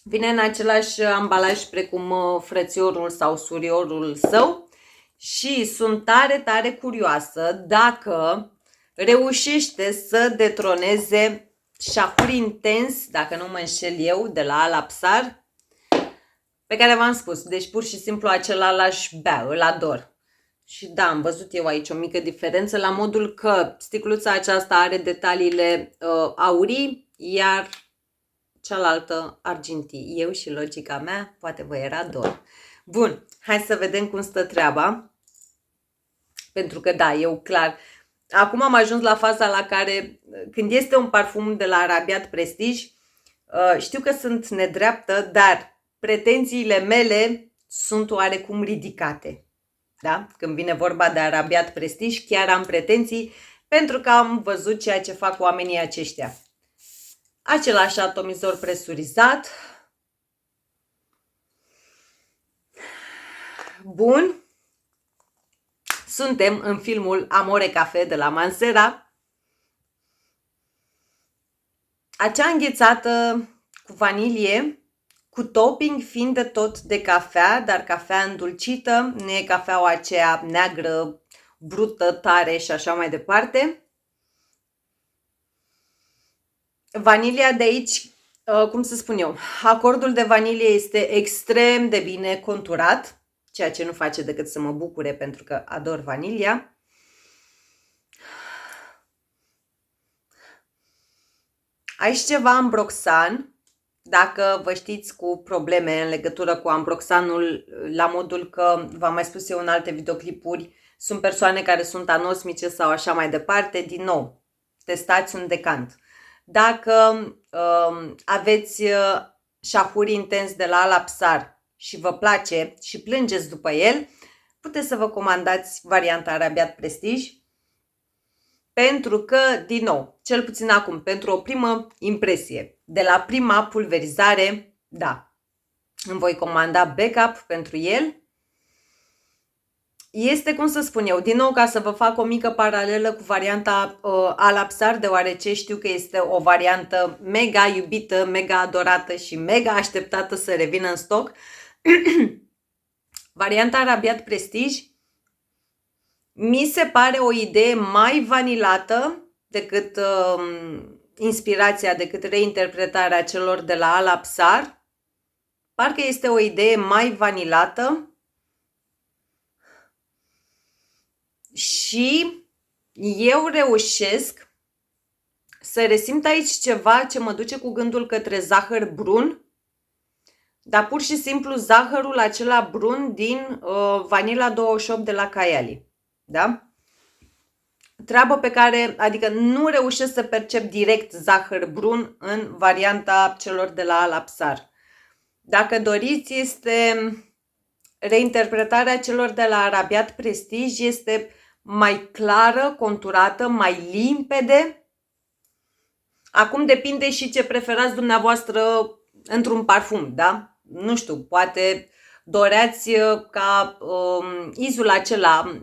Vine în același ambalaj precum frățiorul sau suriorul său și sunt tare, tare curioasă dacă reușește să detroneze Shahur Intens, dacă nu mă înșel eu, de la Al Absar, pe care v-am spus. Deci pur și simplu acela l-aș bea, îl ador. Și da, am văzut eu aici o mică diferență la modul că sticluța aceasta are detaliile aurii, iar cealaltă argintii. Eu și logica mea, poate vă era dor. Bun, hai să vedem cum stă treaba. Pentru că da, eu clar, acum am ajuns la faza la care, când este un parfum de la Arabiat Prestige, știu că sunt nedreaptă, dar pretențiile mele sunt oarecum ridicate. Da? Când vine vorba de Arabiat Prestige, chiar am pretenții pentru că am văzut ceea ce fac oamenii aceștia. Același atomizor presurizat. Bun. suntem în filmul Amore Cafe de la Mansera. Acea înghețată cu vanilie, cu topping fiind de tot de cafea, dar cafea îndulcită, nu e cafeaua aceea neagră, brută, tare și așa mai departe. Vanilia de aici, cum să spun eu, acordul de vanilie este extrem de bine conturat, ceea ce nu face decât să mă bucure pentru că ador vanilia. Aici ceva ambroxan, dacă vă știți cu probleme în legătură cu ambroxanul, la modul că, v-am mai spus eu în alte videoclipuri, sunt persoane care sunt anosmice sau așa mai departe, din nou, testați un decant. Dacă aveți șahuri intens de la Alapsar și vă place și plângeți după el, puteți să vă comandați varianta Arabiat Prestige, pentru că, din nou, cel puțin acum, pentru o primă impresie, de la prima pulverizare, da, îmi voi comanda backup pentru el. Este, cum să spun eu, din nou ca să vă fac o mică paralelă cu varianta Alapsar, deoarece știu că este o variantă mega iubită, mega adorată și mega așteptată să revină în stoc. Varianta Arabiat Prestige mi se pare o idee mai vanilată decât inspirația, decât reinterpretarea celor de la Alapsar. Parcă este o idee mai vanilată și eu reușesc să resimt aici ceva ce mă duce cu gândul către zahăr brun, dar pur și simplu zahărul acela brun din Vanilla 28 de la Kayali. Da? Treabă pe care, adică nu reușesc să percep direct zahăr brun în varianta celor de la Alapsar. Dacă doriți, este reinterpretarea celor de la Arabiat Prestige, este mai clară, conturată, mai limpede. Acum depinde și ce preferați dumneavoastră într-un parfum, da? Nu știu, poate doreați ca izul acela,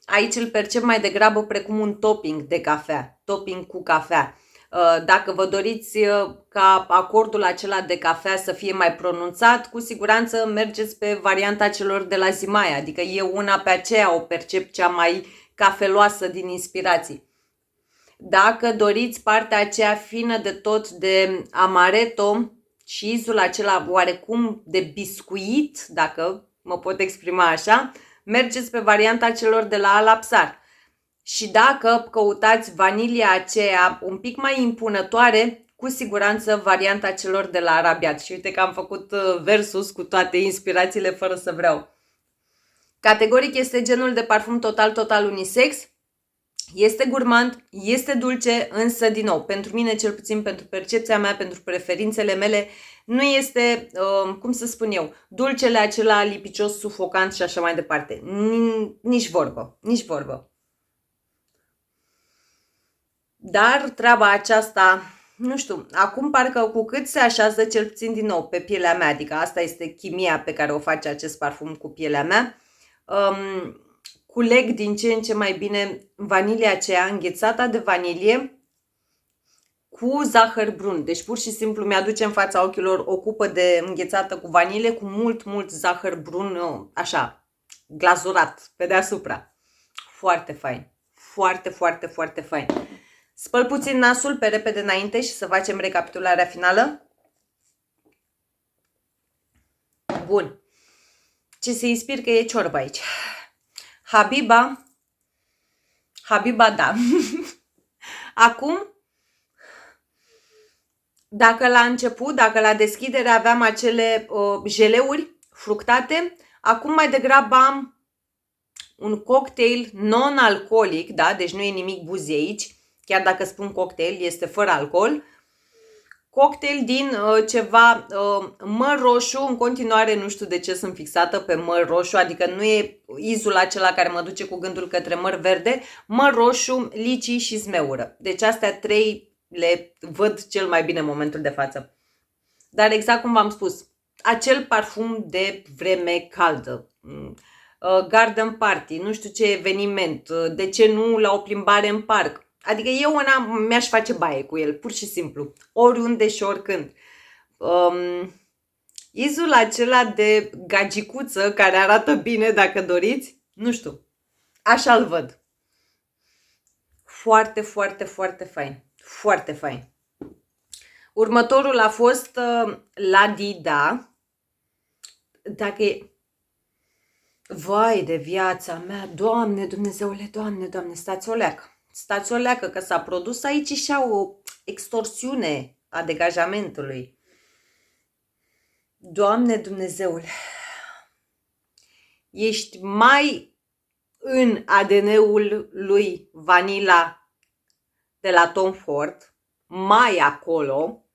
aici îl percep mai degrabă precum un topping de cafea, topping cu cafea. Dacă vă doriți ca acordul acela de cafea să fie mai pronunțat, cu siguranță mergeți pe varianta celor de la Zimaia, adică eu una pe aceea o percep cea mai cafeloasă din inspirații. Dacă doriți partea aceea fină de tot de amaretto și izul acela oarecum de biscuit, dacă mă pot exprima așa, mergeți pe varianta celor de la Alapsar. Și dacă căutați vanilia aceea un pic mai impunătoare, cu siguranță varianta celor de la Arabiat. Și uite că am făcut versus cu toate inspirațiile fără să vreau. Categoric este genul de parfum total unisex. Este gurmand, este dulce, însă din nou, pentru mine, cel puțin pentru percepția mea, pentru preferințele mele, nu este, cum să spun eu, dulcele acela lipicios, sufocant și așa mai departe. Nici vorbă, nici vorbă. Dar treaba aceasta, nu știu, acum parcă cu cât se așează, cel puțin din nou, pe pielea mea, adică asta este chimia pe care o face acest parfum cu pielea mea, culeg din ce în ce mai bine vanilia aceea, înghețata de vanilie cu zahăr brun. Deci pur și simplu mi-aduce în fața ochilor o cupă de înghețată cu vanilie cu mult zahăr brun, așa, glazurat pe deasupra. Foarte fain. Foarte fain. Spăl puțin nasul pe repede înainte și să facem recapitularea finală. Bun. Ce se inspir că e ciorbă aici. Habiba, da. Acum, dacă la început, dacă la deschidere aveam acele jeleuri fructate, acum mai degrabă am un cocktail non-alcoolic, da? Deci nu e nimic buzi aici, chiar dacă spun cocktail, este fără alcool. Cocktail din ceva măr roșu, în continuare nu știu de ce sunt fixată pe măr roșu, adică nu e izul acela care mă duce cu gândul către măr verde, măr roșu, licii și zmeură. Deci astea trei le văd cel mai bine în momentul de față. Dar exact cum v-am spus, acel parfum de vreme caldă. garden party, nu știu ce eveniment, de ce nu la o plimbare în parc. Adică eu mi-aș face baie cu el, pur și simplu, oriunde și oricând. Izul acela de gagicuță care arată bine, dacă doriți, nu știu, așa-l văd. Foarte, foarte, foarte fain. Foarte fain. Următorul a fost la Dida. Dacă e... Vai de viața mea, Doamne Dumnezeule, Doamne, Doamne, stați o leacă. Stați o leacă că s-a produs aici și o extorsiune a degajamentului. Doamne Dumnezeule, ești mai în ADN-ul lui Vanilla de la Tom Ford, mai acolo,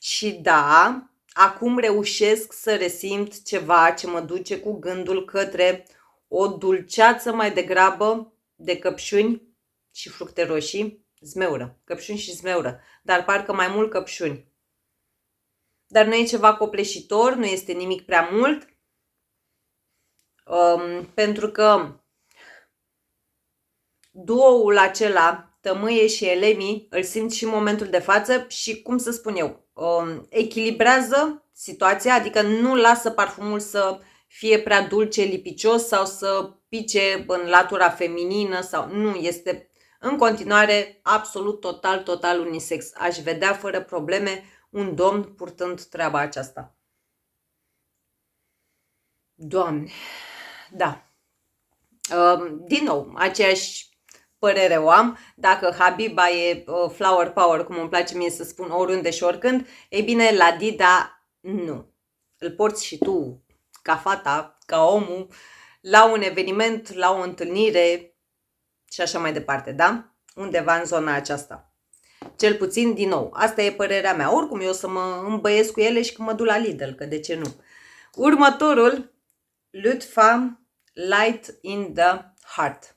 și da, acum reușesc să resimt ceva ce mă duce cu gândul către o dulceață mai degrabă de căpșuni și fructe roșii, zmeură, căpșuni și zmeură, dar parcă mai mult căpșuni. Dar nu e ceva copleșitor, nu este nimic prea mult, pentru că duoul acela, Tămâie și Elemi, îl simt și în momentul de față și, cum să spun eu, echilibrează situația, adică nu lasă parfumul să fie prea dulce, lipicios sau să pice în latura feminină sau nu, este în continuare absolut total unisex. Aș vedea fără probleme un domn purtând treaba aceasta. Doamne, da. Din nou, aceeași părere o am. Dacă Habiba e flower power, cum îmi place mie să spun, oriunde și oricând, ei bine, la Dida nu. Îl porți și tu, ca fata, ca omul, la un eveniment, la o întâlnire și așa mai departe, da? Undeva în zona aceasta. Cel puțin, din nou, asta e părerea mea. Oricum, eu o să mă îmbăiesc cu ele și când mă duc la Lidl, că de ce nu? Următorul, Lutfa Light in the Heart.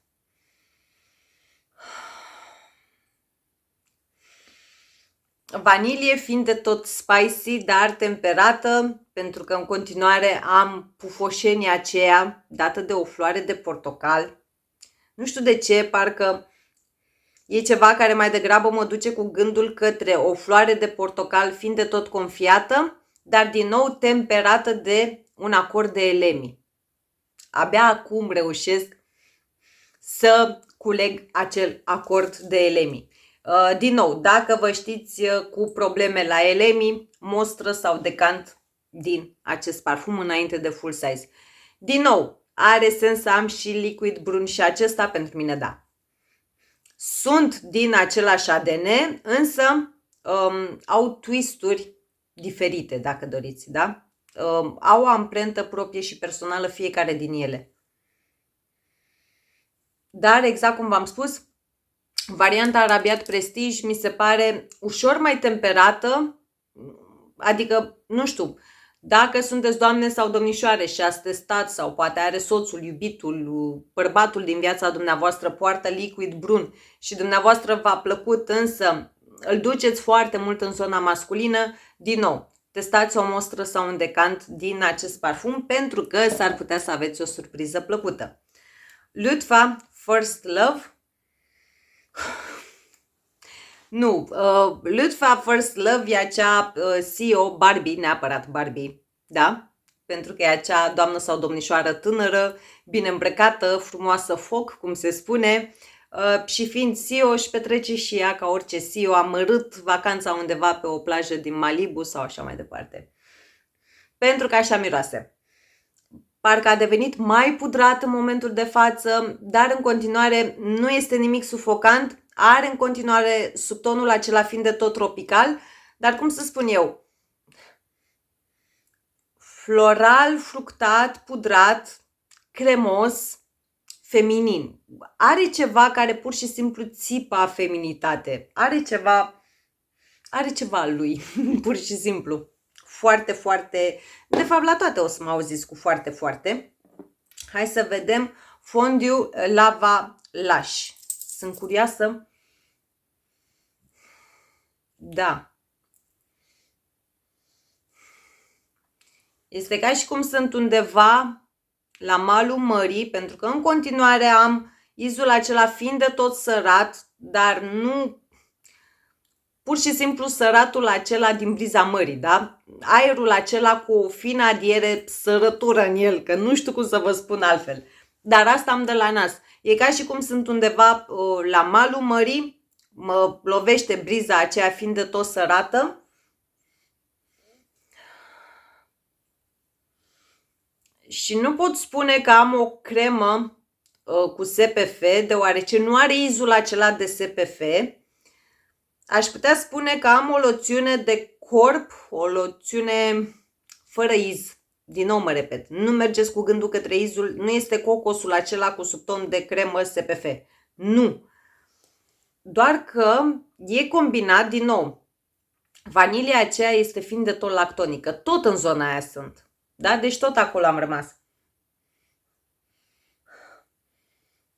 Vanilie fiind de tot spicy, dar temperată, pentru că în continuare am pufoșenia aceea dată de o floare de portocal. Nu știu de ce, parcă e ceva care mai degrabă mă duce cu gândul către o floare de portocal fiind de tot confiată, dar din nou temperată de un acord de Elemi. Abia acum reușesc să culeg acel acord de Elemi. Din nou, dacă vă știți cu probleme la Elemi, mostră sau decant din acest parfum înainte de full size. Din nou, are sens să am și liquid brun și acesta pentru mine, da. Sunt din același ADN, însă au twisturi diferite, dacă doriți, da? Au o amprentă proprie și personală fiecare din ele. Dar, exact cum v-am spus, varianta Arabiat Prestige mi se pare ușor mai temperată, adică, nu știu, dacă sunteți doamne sau domnișoare și ați testat sau poate are soțul, iubitul, bărbatul din viața dumneavoastră poartă liquid brun și dumneavoastră v-a plăcut, însă îl duceți foarte mult în zona masculină, din nou, testați o mostră sau un decant din acest parfum pentru că s-ar putea să aveți o surpriză plăcută. Lutfa First Love. Nu, Lutfa First Love e acea CEO Barbie, neapărat Barbie, da? Pentru că e acea doamnă sau domnișoară tânără, bine îmbrăcată, frumoasă foc, cum se spune, și fiind CEO își petrece și ea, ca orice CEO, amărât vacanța undeva pe o plajă din Malibu sau așa mai departe. Pentru că așa miroase. Parcă a devenit mai pudrat în momentul de față, dar în continuare nu este nimic sufocant, are în continuare subtonul acela fiind de tot tropical, dar cum să spun eu, floral, fructat, pudrat, cremos, feminin. Are ceva care pur și simplu țipa feminitate, are ceva al lui, pur și simplu. Foarte, foarte, de fapt la toate o să mă auziți cu foarte, foarte. Hai să vedem Fondiu Lava Lash. Sunt curioasă. Da. Este ca și cum sunt undeva la malul mării, pentru că în continuare am izul acela fiind de tot sărat, dar nu pur și simplu săratul acela din briza mării, da? Aerul acela cu o fină adiere sărătură în el, că nu știu cum să vă spun altfel. Dar asta am de la nas. E ca și cum sunt undeva la malul mării, mă lovește briza aceea fiind de tot sărată. Și nu pot spune că am o cremă cu SPF, deoarece nu are izul acela de SPF. Aș putea spune că am o loțiune de corp, o loțiune fără iz. Din nou mă repet, nu mergeți cu gândul către izul, nu este cocosul acela cu subton de cremă SPF. Nu. Doar că e combinat, din nou, vanilia aceea este fiind de tot lactonică, tot în zona aia sunt. Da? Deci tot acolo am rămas.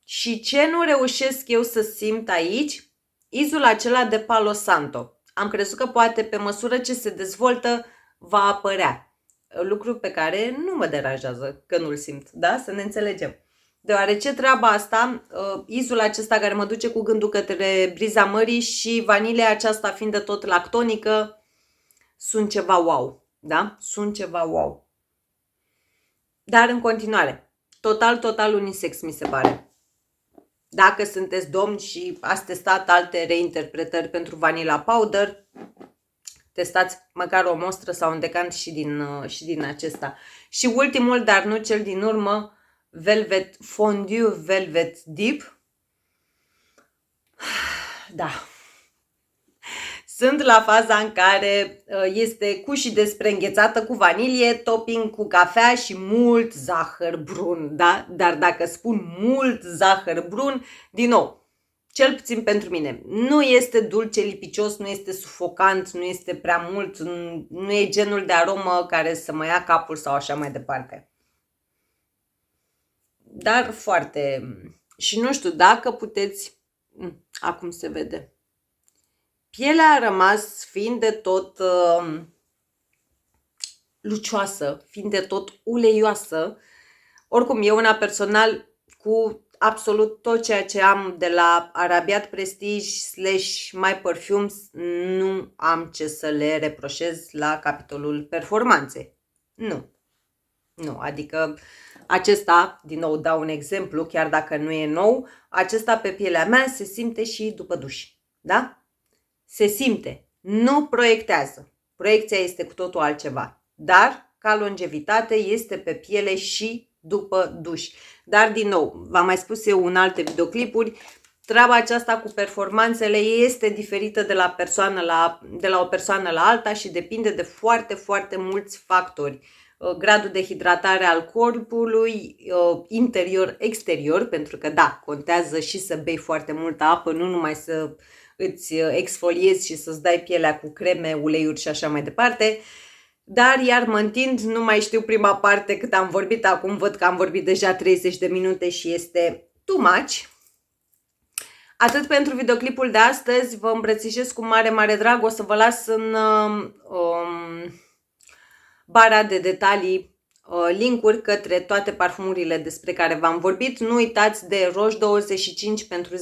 Și ce nu reușesc eu să simt aici? Izul acela de Palo Santo. Am crezut că poate pe măsură ce se dezvoltă va apărea. Lucru pe care nu mă deranjează că nu-l simt. Da? Să ne înțelegem. Deoarece treaba asta, izul acesta care mă duce cu gândul către briza mării și vanilia aceasta fiind de tot lactonică, sunt ceva wow. Da? Sunt ceva wow. Dar în continuare, total unisex mi se pare. Dacă sunteți domni și ați testat alte reinterpretări pentru Vanilla Powder, testați măcar o mostră sau un decant și din acesta. Și ultimul, dar nu cel din urmă, Velvet Fondue Velvet Deep. Da. Sunt la faza în care este cu și despre înghețată cu vanilie, topping cu cafea și mult zahăr brun, da? Dar dacă spun mult zahăr brun, din nou, cel puțin pentru mine, nu este dulce lipicios, nu este sufocant, nu este prea mult, nu e genul de aromă care să mă ia capul sau așa mai departe. Dar foarte... Și nu știu dacă puteți... Acum se vede. Pielea a rămas fiind de tot lucioasă, fiind de tot uleioasă. Oricum, eu una personal, cu absolut tot ceea ce am de la Arabiat Prestige / My Perfumes, nu am ce să le reproșez la capitolul performanțe. Nu. Nu, adică acesta, din nou dau un exemplu, chiar dacă nu e nou, acesta pe pielea mea se simte și după duș. Da? Se simte, nu proiectează. Proiecția este cu totul altceva. Dar, ca longevitate, este pe piele și după duș. Dar, din nou, v-am mai spus eu în alte videoclipuri, treaba aceasta cu performanțele este diferită de la o persoană la alta și depinde de foarte mulți factori. Gradul de hidratare al corpului, interior-exterior, pentru că, da, contează și să bei foarte multă apă, nu numai să îți exfoliezi și să-ți dai pielea cu creme, uleiuri și așa mai departe. Dar iar mă întind, nu mai știu prima parte cât am vorbit, acum văd că am vorbit deja 30 de minute și este too much. Atât pentru videoclipul de astăzi, vă îmbrățișez cu mare drag, o să vă las în bara de detalii linkuri către toate parfumurile despre care v-am vorbit. Nu uitați de Roche25 pentru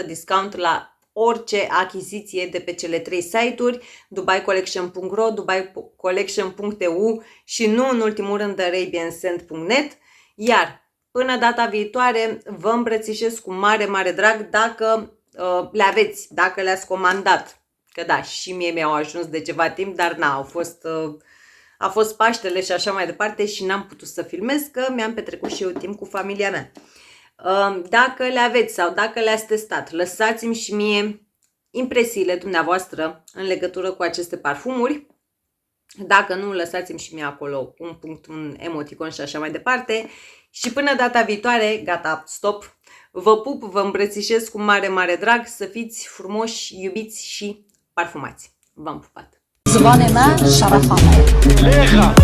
10% discount la orice achiziție de pe cele 3 site-uri, dubaicollection.ro, dubaicollection.eu și nu în ultimul rând de arabianscent.net. Iar până data viitoare vă îmbrățișez cu mare drag dacă le aveți, dacă le-ați comandat. Că da, și mie mi-au ajuns de ceva timp, dar a fost Paștele și așa mai departe și n-am putut să filmez, că mi-am petrecut și eu timp cu familia mea. Dacă le aveți sau dacă le-ați testat, lăsați-mi și mie impresiile dumneavoastră în legătură cu aceste parfumuri. Dacă nu, lăsați-mi și mie acolo un punct, un emoticon și așa mai departe. Și până data viitoare, gata, stop! Vă pup, vă îmbrățișez cu mare drag, să fiți frumoși, iubiți și parfumați. V-am pupat! زبان من شرفمه